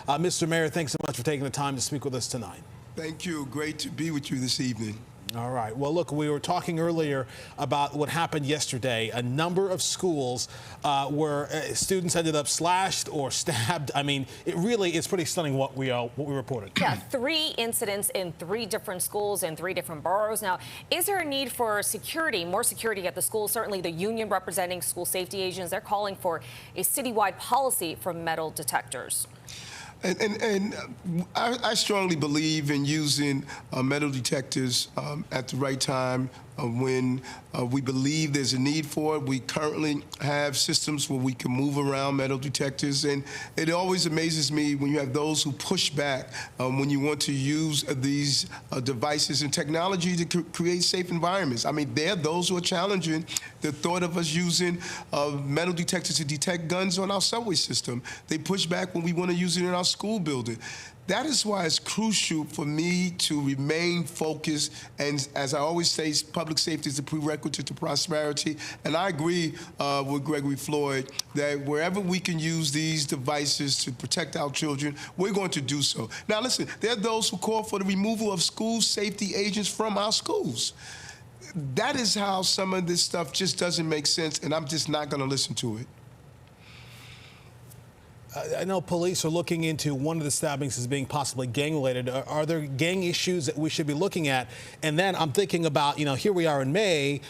Mr. Mayor, thanks so much for taking the time to speak with us tonight. Thank you. Great to be with you this evening. All right. Well, look, we were talking earlier about what happened yesterday. A number of schools where students ended up slashed or stabbed. I mean, it really is pretty stunning what we reported. Yeah, 3 incidents in 3 different schools in 3 different boroughs. Now, is there a need for security, more security at the schools? Certainly the union representing school safety agents, they're calling for a citywide policy for metal detectors. I strongly believe in using metal detectors at the right time when we believe there's a need for it. We currently have systems where we can move around metal detectors, and it always amazes me when you have those who push back when you want to use these devices and technology to create safe environments. I mean, there are those who are challenging the thought of us using metal detectors to detect guns on our subway system. They push back when we want to use it in our school building. That is why it's crucial for me to remain focused, and as I always say, public safety is a prerequisite to prosperity. And I agree with Gregory Floyd that wherever we can use these devices to protect our children, we're going to do so. Now listen, there are those who call for the removal of school safety agents from our schools. That is how some of this stuff just doesn't make sense, and I'm just not going to listen to it. I know police are looking into one of the stabbings as being possibly gang-related. Are there gang issues that we should be looking at? And then I'm thinking about, here we are in May,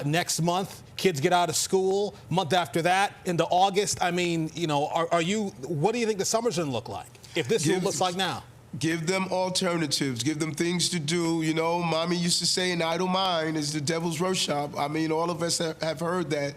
next month, kids get out of school, month after that, into August. I mean, what do you think the summer's going to look like if this is what it looks like now? Give them alternatives. Give them things to do. Mommy used to say, an idle mind is the devil's workshop. I mean, all of us have heard that.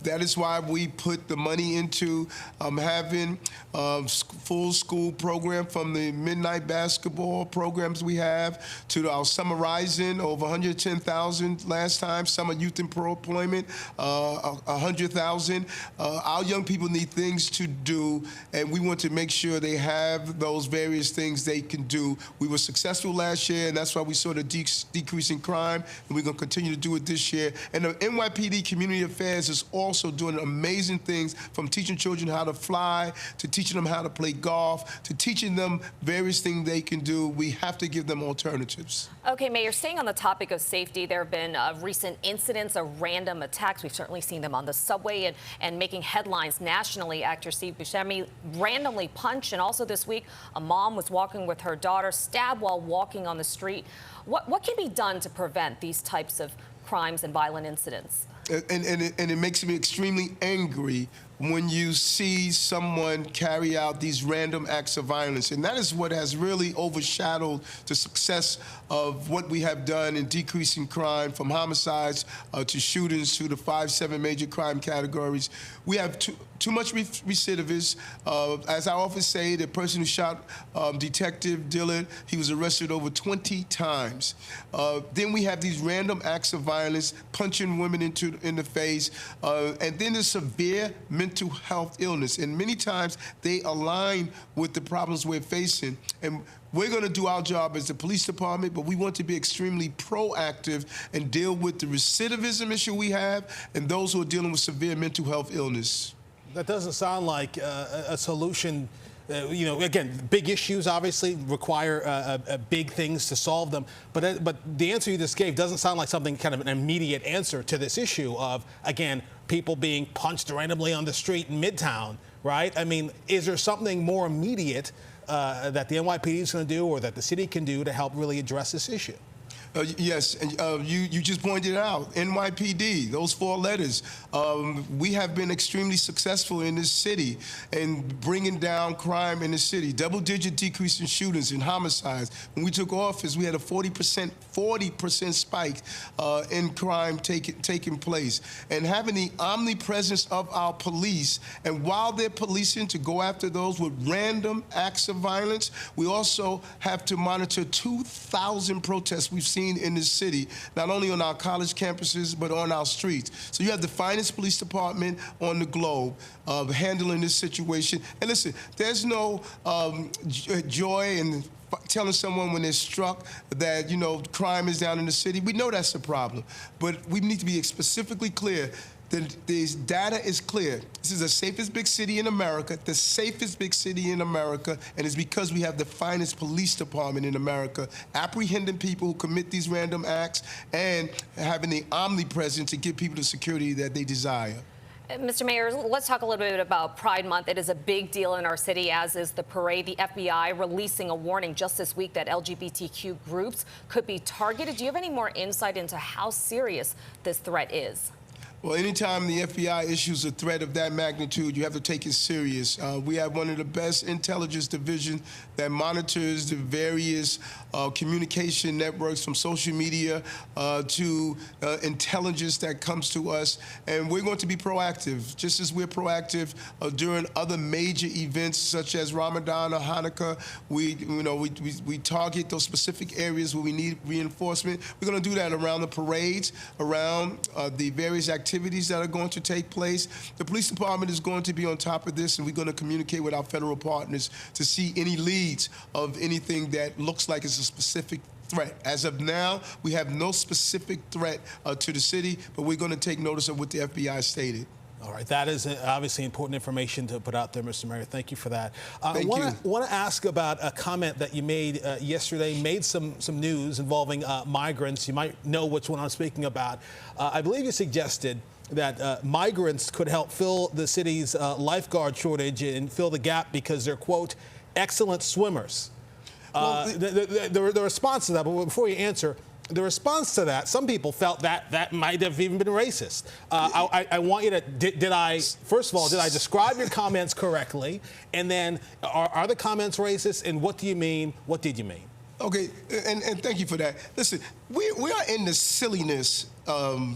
That is why we put the money into having full school program, from the midnight basketball programs we have to our summer rising, over 110,000 last time, summer youth employment, 100,000. Our young people need things to do, and we want to make sure they have those various things they can do. We were successful last year, and that's why we saw the decrease in crime, and we're going to continue to do it this year. And the NYPD Community Affairs is also doing amazing things, from teaching children how to fly, to teaching them how to play golf, to teaching them various things they can do. We have to give them alternatives. Okay, Mayor, staying on the topic of safety, there have been recent incidents of random attacks. We've certainly seen them on the subway and making headlines nationally. Actor Steve Buscemi randomly punched, and also this week, a mom was walking with her daughter, stabbed while walking on the street. What can be done to prevent these types of crimes and violent incidents? And it makes me extremely angry when you see someone carry out these random acts of violence. And that is what has really overshadowed the success of what we have done in decreasing crime, from homicides to shootings to the 5-7 major crime categories. We have too much recidivism. As I often say, the person who shot Detective Dillard, he was arrested over 20 times. Then we have these random acts of violence, punching women in the face, and then the severe mental health illness. And many times they align with the problems we're facing. And we're going to do our job as the police department, but we want to be extremely proactive and deal with the recidivism issue we have and those who are dealing with severe mental health illness. That doesn't sound like a solution. Again, big issues obviously require big things to solve them. But the answer you just gave doesn't sound like something kind of an immediate answer to this issue of, again, people being punched randomly on the street in Midtown, right? I mean, is there something more immediate that the NYPD is going to do, or that the city can do, to help really address this issue? Yes, and you just pointed it out, NYPD, those 4 letters. We have been extremely successful in this city in bringing down crime in the city. Double-digit decrease in shootings and homicides. When we took office, we had a 40% spike in crime taking place. And having the omnipresence of our police, and while they're policing, to go after those with random acts of violence, we also have to monitor 2,000 protests we've seen in this city, not only on our college campuses, but on our streets. So you have the finest police department on the globe handling this situation. And listen, there's no joy in telling someone when they're struck that, crime is down in the city. We know that's a problem, but we need to be specifically clear. The data is clear. This is the safest big city in America, the safest big city in America, and it's because we have the finest police department in America, apprehending people who commit these random acts and having the omnipresence to give people the security that they desire. Mr. Mayor, let's talk a little bit about Pride Month. It is a big deal in our city, as is the parade. The FBI releasing a warning just this week that LGBTQ groups could be targeted. Do you have any more insight into how serious this threat is? Well, anytime the FBI issues a threat of that magnitude, you have to take it serious. We have one of the best intelligence divisions that monitors the various communication networks, from social media to intelligence that comes to us. And we're going to be proactive, just as we're proactive during other major events such as Ramadan or Hanukkah. We target those specific areas where we need reinforcement. We're going to do that around the parades, around the various activities that are going to take place. The police department is going to be on top of this, and we're going to communicate with our federal partners to see any leads of anything that looks like it's a specific threat. As of now, we have no specific threat to the city, but we're going to take notice of what the FBI stated. All right, that is obviously important information to put out there, Mr. Mayor. Thank you for that. Thank you. I want to ask about a comment that you made yesterday, made some news involving migrants. You might know which one I'm speaking about. I believe you suggested that migrants could help fill the city's lifeguard shortage and fill the gap because they're, quote, excellent swimmers. The response to that, but before you answer, the response to that, some people felt that might have even been racist. I want you to, first of all, did I describe your comments correctly? And then, are the comments racist? And what do you mean? What did you mean? Okay, and thank you for that. Listen, we are in the silliness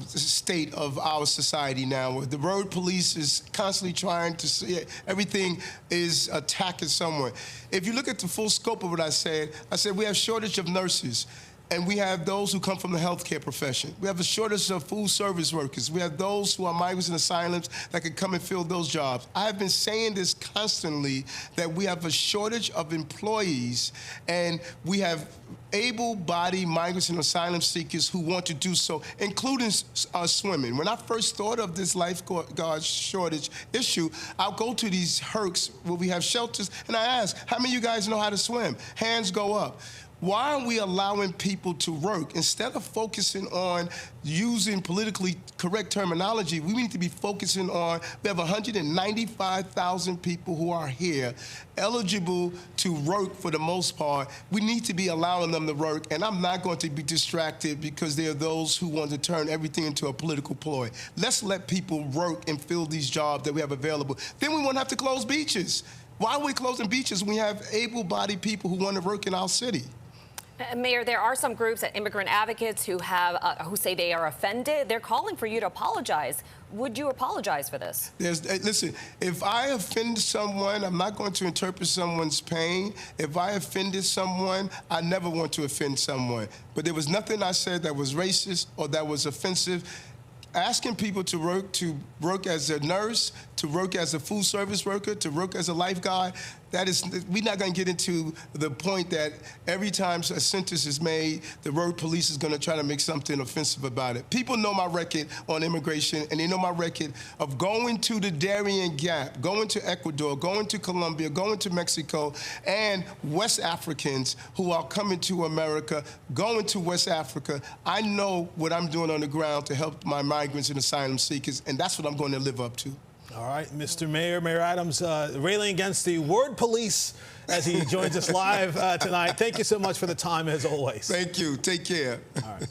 state of our society now, where the road police is constantly trying to see everything is attacking someone. If you look at the full scope of what I said we have shortage of nurses. And we have those who come from the healthcare profession. We have a shortage of food service workers. We have those who are migrants and asylums that can come and fill those jobs. I have been saying this constantly, that we have a shortage of employees, and we have able-bodied migrants and asylum seekers who want to do so, including swimming. When I first thought of this lifeguard shortage issue, I'll go to these hercs where we have shelters, and I ask, how many of you guys know how to swim? Hands go up. Why are we allowing people to work? Instead of focusing on using politically correct terminology, we need to be focusing on, we have 195,000 people who are here, eligible to work for the most part. We need to be allowing them to work, and I'm not going to be distracted because there are those who want to turn everything into a political ploy. Let's let people work and fill these jobs that we have available. Then we won't have to close beaches. Why are we closing beaches when we have able-bodied people who want to work in our city? Mayor, there are some groups, immigrant advocates, who say they are offended. They're calling for you to apologize. Would you apologize for this? Listen, if I offend someone, I'm not going to interpret someone's pain. If I offended someone, I never want to offend someone. But there was nothing I said that was racist or that was offensive. Asking people to work as a nurse, to work as a food service worker, to work as a lifeguard, we're not going to get into the point that every time a sentence is made, the road police is going to try to make something offensive about it. People know my record on immigration, and they know my record of going to the Darien Gap, going to Ecuador, going to Colombia, going to Mexico, and West Africans who are coming to America, going to West Africa. I know what I'm doing on the ground to help my migrants and asylum seekers, and that's what I'm going to live up to. All right, Mr. Mayor, Mayor Adams, railing against the word police as he joins us live tonight. Thank you so much for the time, as always. Thank you. Take care. All right.